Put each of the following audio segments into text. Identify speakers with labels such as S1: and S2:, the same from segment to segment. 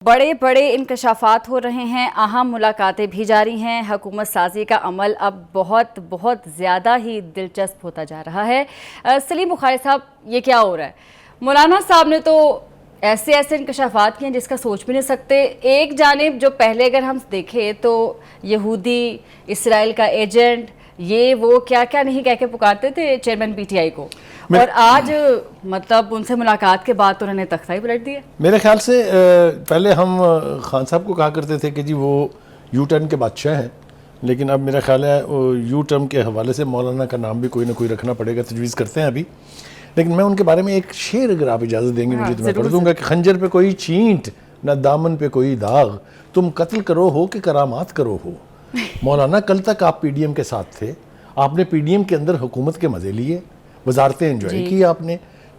S1: بڑے بڑے انکشافات ہو رہے ہیں، اہم ملاقاتیں بھی جاری ہیں۔ حکومت سازی کا عمل اب بہت زیادہ ہی دلچسپ ہوتا جا رہا ہے۔ سلیم بخاری صاحب، یہ کیا ہو رہا ہے؟ مولانا صاحب نے تو ایسے انکشافات کیے ہیں جس کا سوچ بھی نہیں سکتے۔ ایک جانب جو پہلے اگر ہم دیکھیں تو یہودی، اسرائیل کا ایجنٹ، یہ وہ کیا کیا نہیں کہہ کے پکارتے تھے چیئرمین پی ٹی آئی کو، اور آج مطلب ان سے ملاقات کے بعد تو انہوں نے تختہ ہی پلٹ دیا۔
S2: میرے خیال سے پہلے ہم خان صاحب کو کہا کرتے تھے کہ جی وہ یو ٹرن کے بادشاہ ہیں، لیکن اب میرا خیال ہے یو ٹرن کے حوالے سے مولانا کا نام بھی کوئی نہ کوئی رکھنا پڑے گا، تجویز کرتے ہیں ابھی۔ لیکن میں ان کے بارے میں ایک شعر اگر آپ اجازت دیں گے مجھے تو میں پڑھ دوں گا کہ خنجر پہ کوئی چینٹ نہ دامن پہ کوئی داغ، تم قتل کرو ہو کہ کرامات کرو ہو۔ مولانا کل تک آپ پی ڈی ایم کے ساتھ تھے، آپ نے پی ڈی ایم کے اندر حکومت کے مزے لیے، وزارتیں انجوائے کی آپ نے،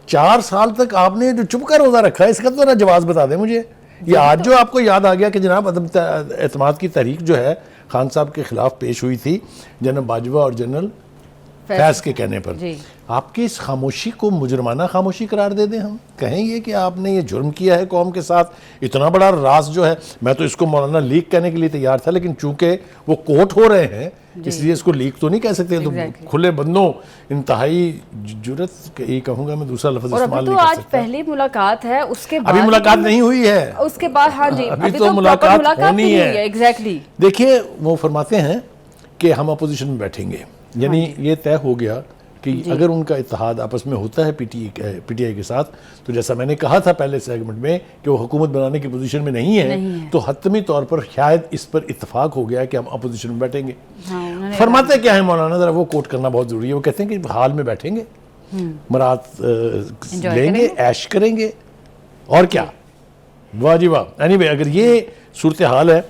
S2: 4 سال تک آپ نے جو چپ کا روزہ رکھا ہے، اس کا تو نا جواز بتا دیں مجھے۔ یہ آج جو آپ کو یاد آ گیا کہ جناب عدم اعتماد کی تحریک جو ہے خان صاحب کے خلاف پیش ہوئی تھی جنرل باجوہ اور جنرل فیض کے کہنے پر، آپ کی اس خاموشی کو مجرمانہ خاموشی قرار دے دیں، ہم کہیں یہ کہ آپ نے یہ جرم کیا ہے قوم کے ساتھ، اتنا بڑا راز جو ہے۔ میں تو اس کو مولانا لیک کہنے کے لیے تیار تھا، لیکن چونکہ وہ کوٹ ہو رہے ہیں اس لیے اس کو لیک تو نہیں کہہ سکتے، تو کھلے بندوں انتہائی جرت یہ کہوں گا میں، دوسرا لفظ استعمال نہیں کر سکتا۔
S1: آج پہلی ملاقات ہے، اس کے بعد
S2: ابھی ملاقات نہیں ہوئی ہے،
S1: اس کے بعد ہاں جی
S2: ابھی تو ملاقات ہونی ہے۔
S1: ایگزیکٹلی
S2: دیکھیے وہ فرماتے ہیں کہ ہم اپوزیشن میں بیٹھیں گے، یعنی یہ طے ہو گیا کہ اگر ان کا اتحاد آپس میں ہوتا ہے پی ٹی آئی کے ساتھ، تو جیسا میں نے کہا تھا پہلے سیگمنٹ میں کہ وہ حکومت بنانے کی پوزیشن میں نہیں ہے، تو حتمی طور پر شاید اس پر اتفاق ہو گیا کہ ہم اپوزیشن میں بیٹھیں گے۔ فرماتے کیا ہے مولانا، ذرا وہ کوٹ کرنا بہت ضروری ہے، وہ کہتے ہیں کہ حال میں بیٹھیں گے، مراد لیں گے، عیش کریں گے، اور کیا، واہ جی واہ۔ اینی اگر یہ صورتحال ہے،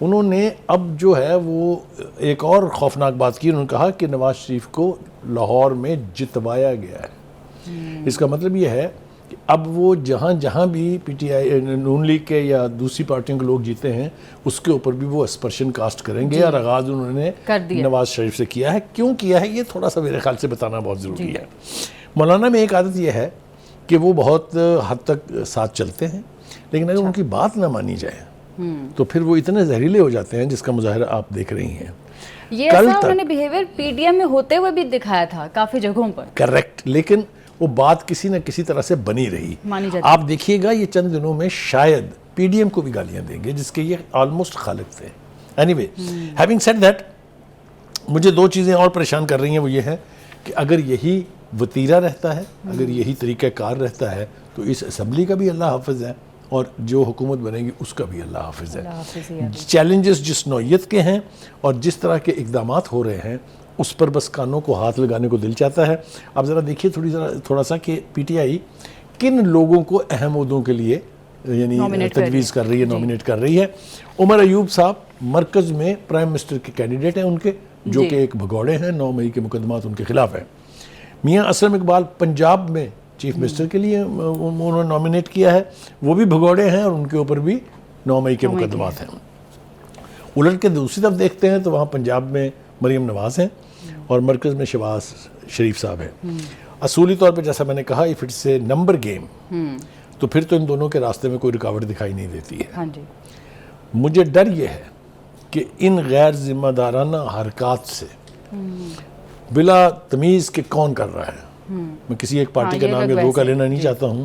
S2: انہوں نے اب جو ہے وہ ایک اور خوفناک بات کی، انہوں نے کہا کہ نواز شریف کو لاہور میں جتوایا گیا ہے۔ اس کا مطلب یہ ہے کہ اب وہ جہاں جہاں بھی P T I known league کے یا دوسری پارٹیوں کے لوگ جیتے ہیں اس کے اوپر بھی وہ اسپرشن کاسٹ کریں گے، اور آغاز انہوں نے نواز شریف سے کیا ہے۔ کیوں کیا ہے یہ تھوڑا سا میرے خیال سے بتانا بہت ضروری ہے۔ مولانا میں ایک عادت یہ ہے کہ وہ بہت حد تک ساتھ چلتے ہیں، لیکن اگر ان کی بات نہ مانی جائے تو پھر وہ اتنے زہریلے ہو جاتے ہیں، جس کا مظاہرہ آپ دیکھ رہی ہیں۔
S1: یہ ایسا انہوں نے بیہیویئر پی ڈی ایم میں ہوتے ہوئے بھی دکھایا تھا کافی جگہوں پر، کریکٹ،
S2: لیکن وہ بات کسی نہ کسی طرح سے بنی رہی۔ آپ دیکھیے گا یہ چند دنوں میں شاید پی ڈی ایم کو بھی گالیاں دیں گے، جس کے یہ آلموسٹ خالق تھے۔ Any way, having said that, مجھے 2 چیزیں اور پریشان کر رہی ہیں، وہ یہ ہے کہ اگر یہی وتیرہ رہتا ہے، اگر یہی طریقہ کار رہتا ہے، تو اس اسمبلی کا بھی اللہ حافظ ہے، اور جو حکومت بنے گی اس کا بھی اللہ حافظ ہے۔ چیلنجز جس نوعیت کے ہیں اور جس طرح کے اقدامات ہو رہے ہیں، اس پر بس کانوں کو ہاتھ لگانے کو دل چاہتا ہے۔ اب ذرا دیکھیے تھوڑا سا کہ پی ٹی آئی کن لوگوں کو اہم عہدوں کے لیے یعنی تجویز کر رہی ہے، نامینیٹ کر رہی ہے۔ عمر ایوب صاحب مرکز میں پرائم منسٹر کے کینڈیڈیٹ ہیں ان کے، جو کہ ایک بھگوڑے ہیں، 9 مئی کے مقدمات ان کے خلاف ہیں۔ میاں اسلم اقبال پنجاب میں چیف منسٹر کے لیے انہوں نے نامینیٹ کیا ہے، وہ بھی بھگوڑے ہیں اور ان کے اوپر بھی 9 مئی کے مقدمات ہیں۔ الٹ کے دوسری طرف دیکھتے ہیں تو وہاں پنجاب میں مریم نواز ہیں اور مرکز میں شہباز شریف صاحب ہیں۔ اصولی طور پہ جیسا میں نے کہا، if it's a number game، تو پھر تو ان دونوں کے راستے میں کوئی رکاوٹ دکھائی نہیں دیتی ہے۔ مجھے ڈر یہ ہے کہ ان غیر ذمہ دارانہ حرکات سے بلا تمیز کہ کون کر رہا ہے، میں کسی ایک پارٹی کا نام یا 2 کا لینا نہیں چاہتا ہوں،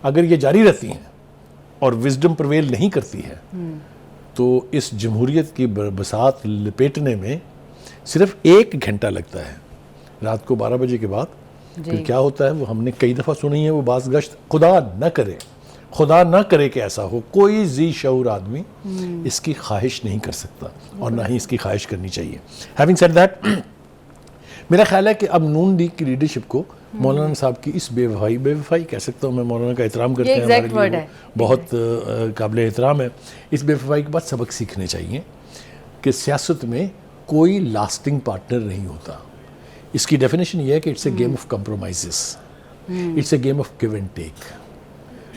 S2: اگر یہ جاری رہتی ہیں اور وزڈم پرویل نہیں کرتی ہے تو اس جمہوریت کی بساط لپیٹنے میں صرف 1 گھنٹہ لگتا ہے، رات کو 12 بجے کے بعد۔ پھر کیا ہوتا ہے وہ ہم نے کئی دفعہ سنی ہے، وہ باز گشت، خدا نہ کرے کہ ایسا ہو، کوئی ذی شعور آدمی اس کی خواہش نہیں کر سکتا اور نہ ہی اس کی خواہش کرنی چاہیے۔ ہیونگ سیڈ دیٹ، میرا خیال ہے کہ اب نون لیگ کی لیڈرشپ کو مولانا صاحب کی اس بے وفائی کہہ سکتا ہوں میں، مولانا کا احترام کرتے ہیں، ہمارے لیے بہت قابل احترام ہے، اس بے وفائی کے بعد سبق سیکھنے چاہیے کہ سیاست میں کوئی لاسٹنگ پارٹنر نہیں ہوتا۔ اس کی ڈیفینیشن یہ ہے کہ it's a game of compromises, it's a game of give and take,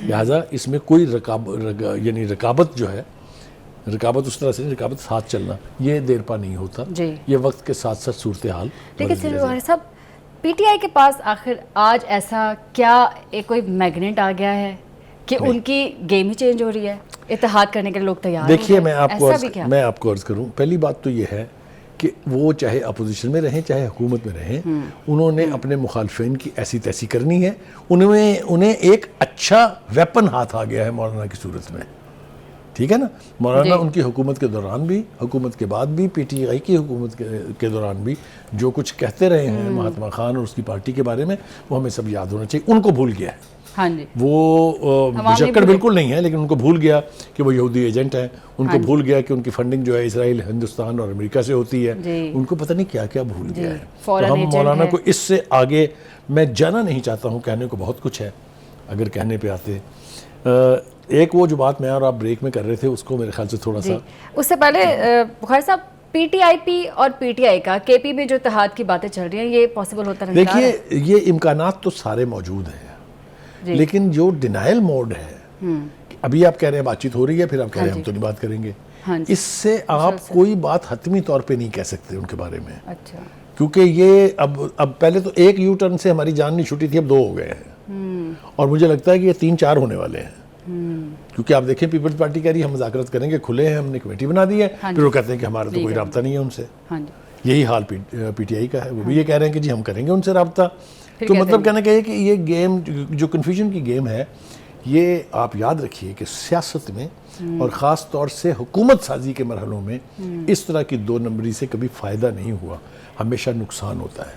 S2: لہٰذا اس میں کوئی رکابت جو ہے، رکابت اس طرح سے رکابت ساتھ چلنا، یہ دیر پا نہیں ہوتا، یہ وقت کے ساتھ ساتھ صورتحال۔
S1: لیکن سلیم صاحب، پی ٹی آئی کے پاس آخر آج ایسا کیا کوئی میگنیٹ آ گیا ہے کہ ان کی گیم ہی چینج ہو رہی ہے, اتحاد کرنے کے لیے لوگ تیار
S2: دیکھیے
S1: ہیں,
S2: میں آپ کو عرض کروں, پہلی بات تو یہ ہے کہ وہ چاہے اپوزیشن میں رہیں چاہے حکومت میں رہیں, انہوں نے اپنے مخالفین کی ایسی تیسی کرنی ہے. انہیں ایک اچھا ویپن ہاتھ آ گیا ہے مولانا کی صورت میں, ٹھیک ہے نا. مولانا ان کی حکومت کے دوران بھی, حکومت کے بعد بھی, پی ٹی آئی کی حکومت کے دوران بھی جو کچھ کہتے رہے ہیں مہاتما خان اور اس کی پارٹی کے بارے میں, وہ ہمیں سب یاد ہونا چاہیے. ان کو بھول گیا ہے,
S1: ہاں جی,
S2: وہ مشکل بالکل نہیں ہے, لیکن ان کو بھول گیا کہ وہ یہودی ایجنٹ ہیں, ان کو بھول گیا کہ ان کی فنڈنگ جو ہے اسرائیل, ہندوستان اور امریکہ سے ہوتی ہے, ان کو پتہ نہیں کیا کیا بھول گیا ہے. تو ہم مولانا کو اس سے آگے میں جانا نہیں چاہتا ہوں, کہنے کو بہت کچھ ہے اگر کہنے پہ آتے. ایک وہ جو بات میں اور آپ بریک میں کر رہے تھے اس کو میرے خیال سے تھوڑا سا,
S1: اس سے پہلے بخاری صاحب, پی ٹی آئی پی اور پی ٹی آئی کا کے پی میں جو اتحاد کی باتیں چل رہی ہیں, یہ پاسبل ہوتا نہیں؟
S2: دیکھیے یہ امکانات تو سارے موجود ہیں, لیکن جو ڈینائل موڈ ہے, ابھی آپ کہہ رہے ہیں بات چیت ہو رہی ہے, پھر آپ کہہ رہے ہیں ہم تو نہیں بات کریں گے, اس سے آپ کوئی بات حتمی طور پہ نہیں کہہ سکتے ان کے بارے میں.
S1: اچھا,
S2: کیونکہ یہ اب پہلے تو ایک یو ٹرن سے ہماری جان نہیں چھوٹی تھی, اب 2 ہو گئے ہیں, اور مجھے لگتا ہے کہ یہ 3-4 ہونے والے ہیں. کیونکہ آپ دیکھیں پیپلز پارٹی کہہ رہی ہے ہم مذاکرات کریں گے, کھلے ہیں, ہم نے کمیٹی بنا دی ہے, پھر وہ کہتے ہیں کہ ہمارا تو کوئی رابطہ نہیں ہے ان سے. یہی حال پی ٹی آئی کا ہے, وہ بھی یہ کہہ رہے ہیں کہ جی ہم کریں گے ان سے رابطہ. تو مطلب کہنا کہ یہ گیم جو کنفیوژن کی گیم ہے, یہ آپ یاد رکھیے کہ سیاست میں اور خاص طور سے حکومت سازی کے مرحلوں میں اس طرح کی 2 نمبری سے کبھی فائدہ نہیں ہوا, ہمیشہ نقصان ہوتا ہے.